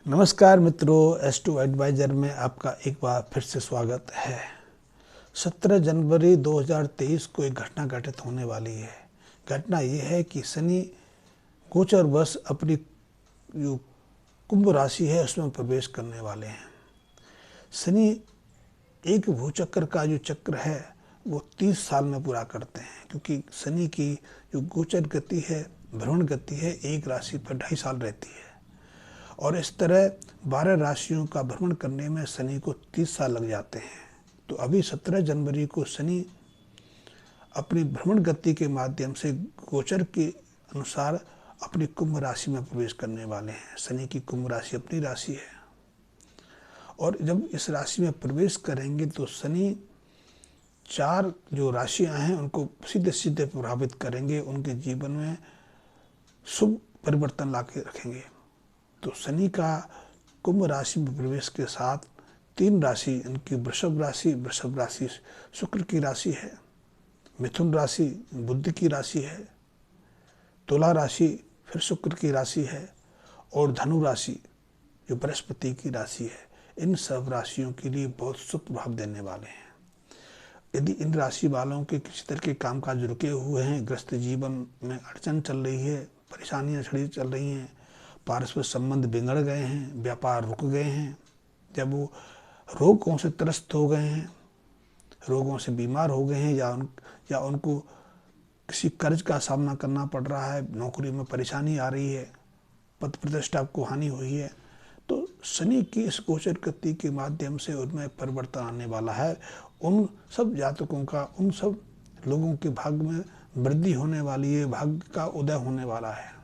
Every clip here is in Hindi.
नमस्कार मित्रों, S2 एडवाइज़र में आपका एक बार फिर से स्वागत है। 17 जनवरी 2023 को एक घटना घटित होने वाली है। घटना ये है कि शनि गोचरवश अपनी जो कुंभ राशि है उसमें प्रवेश करने वाले हैं। शनि एक भूचक्र का जो चक्र है वो 30 साल में पूरा करते हैं, क्योंकि शनि की जो गोचर गति है, भ्रमण गति है, एक राशि पर 2.5 साल रहती है और इस तरह 12 राशियों का भ्रमण करने में शनि को 30 साल लग जाते हैं। तो अभी 17 जनवरी को शनि अपनी भ्रमण गति के माध्यम से गोचर के अनुसार अपनी कुंभ राशि में प्रवेश करने वाले हैं। शनि की कुंभ राशि अपनी राशि है और जब इस राशि में प्रवेश करेंगे तो शनि 4 जो राशियां हैं उनको सीधे सीधे प्रभावित करेंगे, उनके जीवन में शुभ परिवर्तन ला के रखेंगे। तो शनि का कुंभ राशि में प्रवेश के साथ 3 राशि, इनकी वृषभ राशि शुक्र की राशि है, मिथुन राशि बुध की राशि है, तुला राशि फिर शुक्र की राशि है और धनु राशि जो बृहस्पति की राशि है। इन सब राशियों के लिए बहुत शुभ प्रभाव देने वाले हैं। यदि इन राशि वालों के किसी तरह के कामकाज रुके हुए हैं, ग्रस्त जीवन में अड़चन चल रही है, परेशानियां छड़ी चल रही हैं, पारस्परिक संबंध बिगड़ गए हैं, व्यापार रुक गए हैं, जब वो रोगों से त्रस्त हो गए हैं, रोगों से बीमार हो गए हैं या उनको किसी कर्ज का सामना करना पड़ रहा है, नौकरी में परेशानी आ रही है, पद प्रतिष्ठा को हानि हुई है, तो शनि की इस गोचर गति के माध्यम से उनमें परिवर्तन आने वाला है। उन सब जातकों का, उन सब लोगों के भाग्य में वृद्धि होने वाली है, भाग्य का उदय होने वाला है।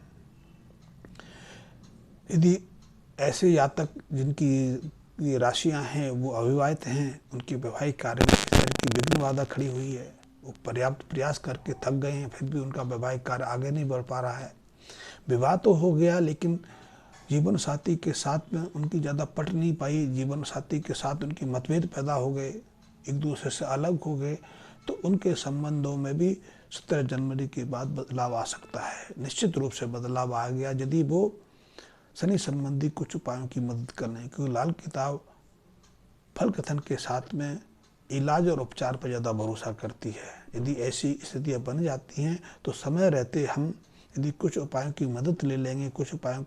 यदि ऐसे जातक जिनकी ये राशियां हैं वो अविवाहित हैं, उनके वैवाहिक कार्य में इस तरह की विघ्न बाधा खड़ी हुई है, वो पर्याप्त प्रयास करके थक गए हैं, फिर भी उनका वैवाहिक कार्य आगे नहीं बढ़ पा रहा है। विवाह तो हो गया लेकिन जीवन साथी के साथ में उनकी ज़्यादा पट नहीं पाई, जीवन साथी के साथ उनकी मतभेद पैदा हो गए, एक दूसरे से अलग हो गए, तो उनके संबंधों में भी 17 जनवरी के बाद बदलाव आ सकता है। निश्चित रूप से बदलाव आ गया यदि वो शनि संबंधी कुछ उपायों की मदद करने, क्योंकि लाल किताब फल कथन के साथ में इलाज और उपचार पर ज़्यादा भरोसा करती है। यदि ऐसी स्थितियाँ बन जाती हैं तो समय रहते हम यदि कुछ उपायों की मदद ले लेंगे, कुछ उपायों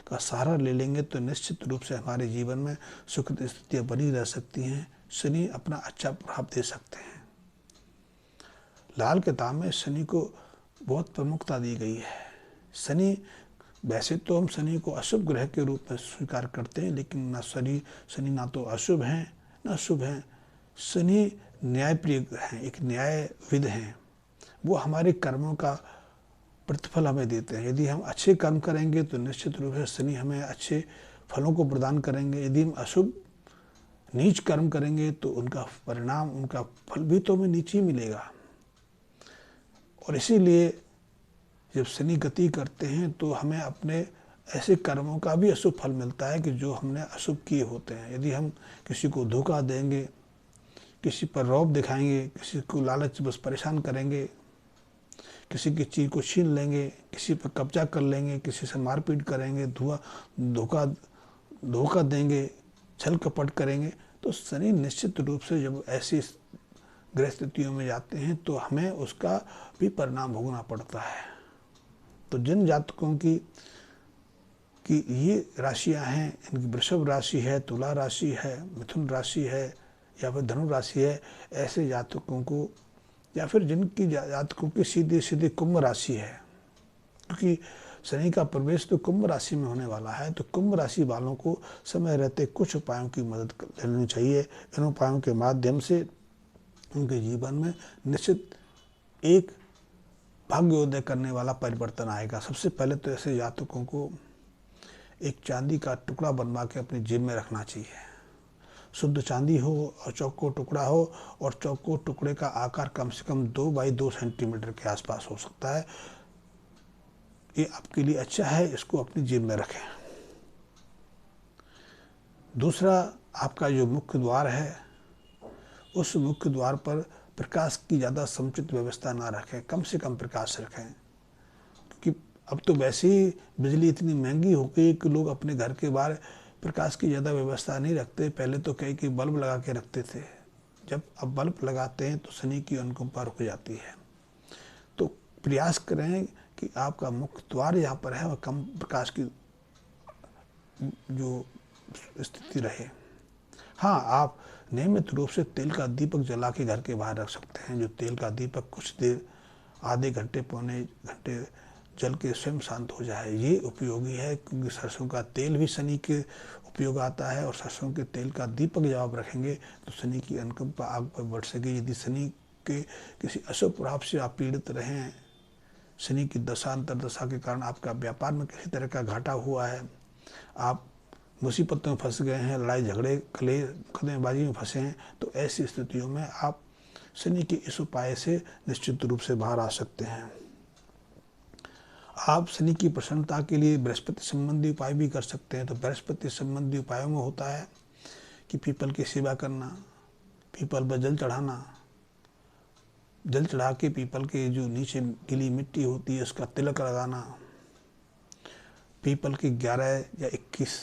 का सहारा ले लेंगे तो निश्चित रूप से हमारे जीवन में सुखद स्थितियाँ बनी रह सकती हैं। शनि अपना अच्छा प्रभाव दे सकते हैं। लाल किताब में शनि को बहुत प्रमुखता दी गई है। शनि, वैसे तो हम शनि को अशुभ ग्रह के रूप में स्वीकार करते हैं, लेकिन शनि ना तो अशुभ हैं न शुभ हैं। शनि न्यायप्रिय हैं, एक न्यायविद हैं। वो हमारे कर्मों का प्रतिफल हमें देते हैं। यदि हम अच्छे कर्म करेंगे तो निश्चित रूप से शनि हमें अच्छे फलों को प्रदान करेंगे। यदि हम अशुभ नीच कर्म करेंगे तो उनका परिणाम, उनका फल भी तो हमें नीच ही मिलेगा। और इसीलिए जब शनि गति करते हैं तो हमें अपने ऐसे कर्मों का भी अशुभ फल मिलता है कि जो हमने अशुभ किए होते हैं। यदि हम किसी को धोखा देंगे, किसी पर रौब दिखाएंगे, किसी को लालच बस परेशान करेंगे, किसी की चीज़ को छीन लेंगे, किसी पर कब्जा कर लेंगे, किसी से मारपीट करेंगे, धोखा देंगे, छल कपट करेंगे, तो शनि निश्चित रूप से जब ऐसी ग्रह स्थितियों में जाते हैं तो हमें उसका भी परिणाम भोगना पड़ता है। तो जिन जातकों की ये राशियां हैं, इनकी वृषभ राशि है, तुला राशि है, मिथुन राशि है या फिर धनु राशि है, ऐसे जातकों को, या फिर जिनकी जातकों की सीधी सीधी कुंभ राशि है, क्योंकि शनि का प्रवेश तो कुंभ राशि में होने वाला है, तो कुंभ राशि वालों को समय रहते कुछ उपायों की मदद लेनी चाहिए। इन उपायों के माध्यम से उनके जीवन में निश्चित एक भाग्योदय करने वाला परिवर्तन आएगा। सबसे पहले तो ऐसे जातकों को एक चांदी का टुकड़ा बनवा के अपनी जेब में रखना चाहिए। शुद्ध चांदी हो और चौकोर टुकड़ा हो, और चौकोर टुकड़े का आकार कम से कम 2 बाई 2 सेंटीमीटर के आसपास हो सकता है। ये आपके लिए अच्छा है, इसको अपनी जेब में रखें। दूसरा, आपका जो मुख्य द्वार है उस मुख्य द्वार पर प्रकाश की ज़्यादा समुचित व्यवस्था ना रखें, कम से कम प्रकाश रखें, क्योंकि अब तो वैसे ही बिजली इतनी महंगी हो गई कि लोग अपने घर के बाहर प्रकाश की ज़्यादा व्यवस्था नहीं रखते। पहले तो कई कई बल्ब लगा के रखते थे, जब अब बल्ब लगाते हैं तो शनि की अनुकंपा रुक जाती है। तो प्रयास करें कि आपका मुख्य द्वार यहाँ पर है और कम प्रकाश की जो स्थिति रहे। हाँ, आप नियमित रूप से तेल का दीपक जला के घर के बाहर रख सकते हैं। जो तेल का दीपक कुछ देर, आधे घंटे पौने घंटे जल के स्वयं शांत हो जाए, ये उपयोगी है, क्योंकि सरसों का तेल भी शनि के उपयोग आता है। और सरसों के तेल का दीपक जब आप रखेंगे तो शनि की अनुकंपा आग पर बढ़ सके। यदि शनि के किसी अशुभ प्रभाव से आप पीड़ित रहें, शनि की दशा अंतर्दशा के कारण आपका व्यापार में किसी तरह का घाटा हुआ है, आप मुसीबतों में फंस गए हैं, लड़ाई झगड़े कले मुकदमेबाजी में फंसे हैं, तो ऐसी स्थितियों में आप शनि के इस उपाय से निश्चित रूप से बाहर आ सकते हैं। आप शनि की प्रसन्नता के लिए बृहस्पति संबंधी उपाय भी कर सकते हैं। तो बृहस्पति संबंधी उपायों में होता है कि पीपल की सेवा करना, पीपल पर जल चढ़ाना, जल चढ़ा के पीपल के जो नीचे गीली मिट्टी होती है उसका तिलक लगाना, पीपल के 11 या 21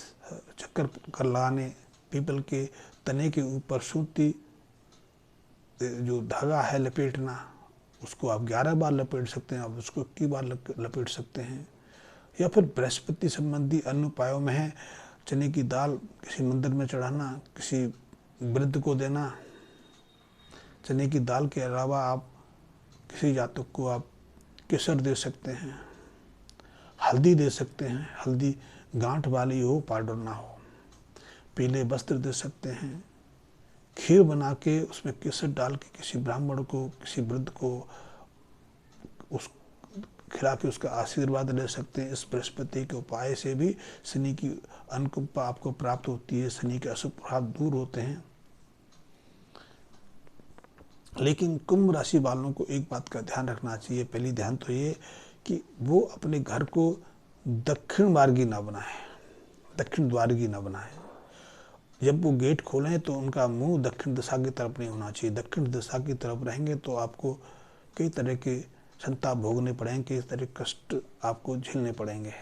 चक्कर कर लगाने, पीपल के तने के ऊपर सूती जो धागा है लपेटना, उसको आप 11 बार लपेट सकते हैं, आप उसको 21 बार लपेट सकते हैं। या फिर बृहस्पति संबंधी अन्य उपायों में है चने की दाल किसी मंदिर में चढ़ाना, किसी वृद्ध को देना। चने की दाल के अलावा आप किसी जातक को आप केसर दे सकते हैं, हल्दी दे सकते हैं, हल्दी गांठ वाली हो, पाउडर ना हो। पीले वस्त्र दे सकते हैं, खीर बना के उसमें केसर डाल के किसी ब्राह्मण को, किसी वृद्ध को उस खिला के उसका आशीर्वाद ले सकते हैं। इस बृहस्पति के उपाय से भी शनि की अनुकंपा आपको प्राप्त होती है, शनि के अशुभ प्रभाव दूर होते हैं। लेकिन कुंभ राशि वालों को एक बात का ध्यान रखना चाहिए। पहली ध्यान तो ये कि वो अपने घर को दक्षिण मार्गी ना बनाए, दक्षिण द्वारगी ना बनाए। जब वो गेट खोलें तो उनका मुंह दक्षिण दिशा की तरफ नहीं होना चाहिए। दक्षिण दिशा की तरफ रहेंगे तो आपको कई तरह के संताप भोगने पड़ेंगे, कई तरह के कष्ट आपको झेलने पड़ेंगे।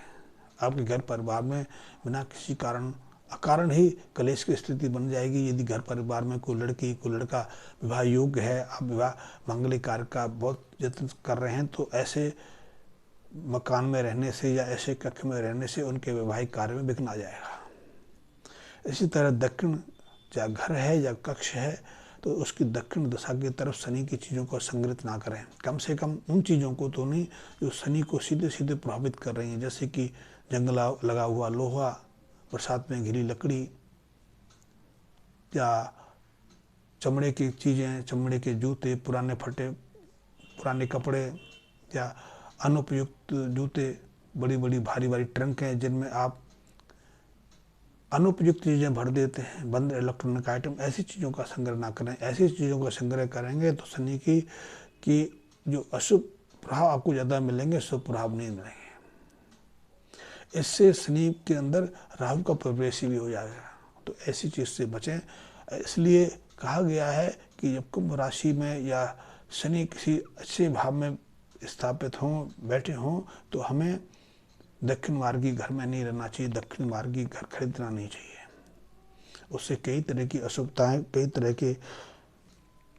आपके घर परिवार में बिना किसी कारण अकारण ही कलेश की स्थिति बन जाएगी। यदि घर परिवार में कोई लड़की कोई लड़का विवाह योग्य है, आप विवाह मांगलिक कार्य का बहुत यत्न कर रहे हैं, तो ऐसे मकान में रहने से या ऐसे कक्ष में रहने से उनके वैवाहिक कार्य में विघ्न आ जाएगा। इसी तरह दक्षिण या घर है या कक्ष है तो उसकी दक्षिण दिशा की तरफ शनि की चीज़ों को संग्रहित ना करें। कम से कम उन चीज़ों को तो नहीं जो शनि को सीधे सीधे प्रभावित कर रही हैं, जैसे कि जंगला लगा हुआ लोहा, बरसात में घिरी लकड़ी, या चमड़े की चीज़ें, चमड़े के जूते, पुराने फटे पुराने कपड़े या अनुपयुक्त जूते, बड़ी बड़ी भारी भारी ट्रंक हैं जिनमें आप अनुपयुक्त चीज़ें भर देते हैं, बंद इलेक्ट्रॉनिक आइटम, ऐसी चीज़ों का संग्रह ना करें। ऐसी चीज़ों का संग्रह करेंगे तो शनि की जो अशुभ प्रभाव आपको ज़्यादा मिलेंगे, शुभ प्रभाव नहीं मिलेंगे। इससे शनि के अंदर राहु का प्रवेश भी हो जाएगा, तो ऐसी चीज़ से बचें। इसलिए कहा गया है कि जब कुंभ राशि में या शनि किसी अच्छे भाव में स्थापित हों, बैठे हों, तो हमें दक्षिण मार्गी घर में नहीं रहना चाहिए, दक्षिण मार्गी घर खरीदना नहीं चाहिए। उससे कई तरह की अशुभताएं, कई तरह के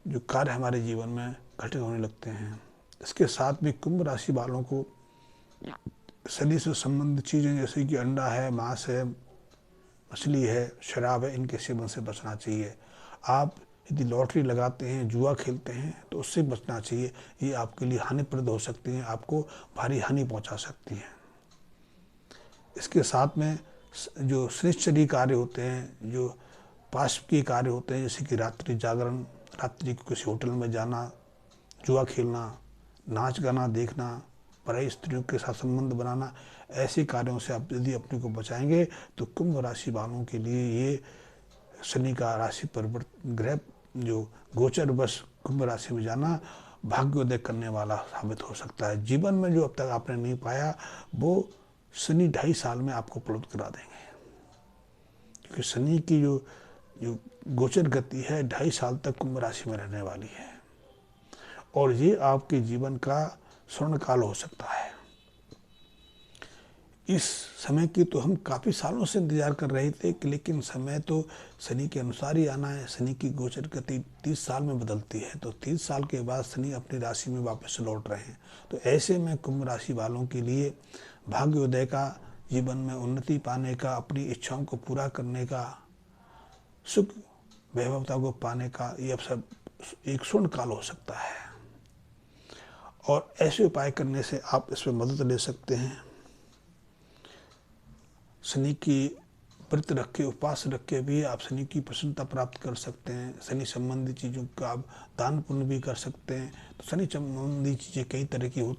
जो कार्य हमारे जीवन में घटित होने लगते हैं। इसके साथ भी कुंभ राशि वालों को शनि से संबंधित चीज़ें जैसे कि अंडा है, मांस है, मछली है, शराब है, इनके सेवन से बचना चाहिए। आप यदि लॉटरी लगाते हैं, जुआ खेलते हैं तो उससे बचना चाहिए। ये आपके लिए हानिप्रद हो सकती हैं, आपको भारी हानि पहुंचा सकती हैं। इसके साथ में जो श्रेष्ठरी कार्य होते हैं, जो पार्श्व के कार्य होते हैं, जैसे कि रात्रि जागरण, रात्रि को किसी होटल में जाना, जुआ खेलना, नाच गाना देखना, पराई स्त्रियों के साथ संबंध बनाना, ऐसे कार्यों से आप यदि अपने को बचाएंगे तो कुंभ राशि वालों के लिए ये शनि का राशि परिवर्तन ग्रह जो गोचर बस कुंभ राशि में जाना भाग्योदय करने वाला साबित हो सकता है। जीवन में जो अब तक आपने नहीं पाया वो शनि 2.5 साल में आपको उपलब्ध करा देंगे, क्योंकि शनि की जो गोचर गति है 2.5 साल तक कुंभ राशि में रहने वाली है, और ये आपके जीवन का स्वर्ण काल हो सकता है। इस समय की तो हम काफ़ी सालों से इंतजार कर रहे थे कि लेकिन समय तो शनि के अनुसार ही आना है। शनि की गोचर गति 30 साल में बदलती है, तो 30 साल के बाद शनि अपनी राशि में वापस लौट रहे हैं। तो ऐसे में कुंभ राशि वालों के लिए भाग्योदय का, जीवन में उन्नति पाने का, अपनी इच्छाओं को पूरा करने का, सुख वैभवता को पाने का ये अवसर एक स्वर्ण काल हो सकता है। और ऐसे उपाय करने से आप इसमें मदद ले सकते हैं। शनि की व्रत रख के, उपवास रख के भी आप शनि की प्रसन्नता प्राप्त कर सकते हैं। शनि संबंधी चीज़ों का आप दान पुण्य भी कर सकते हैं। तो शनि संबंधी चीज़ें कई तरह की होती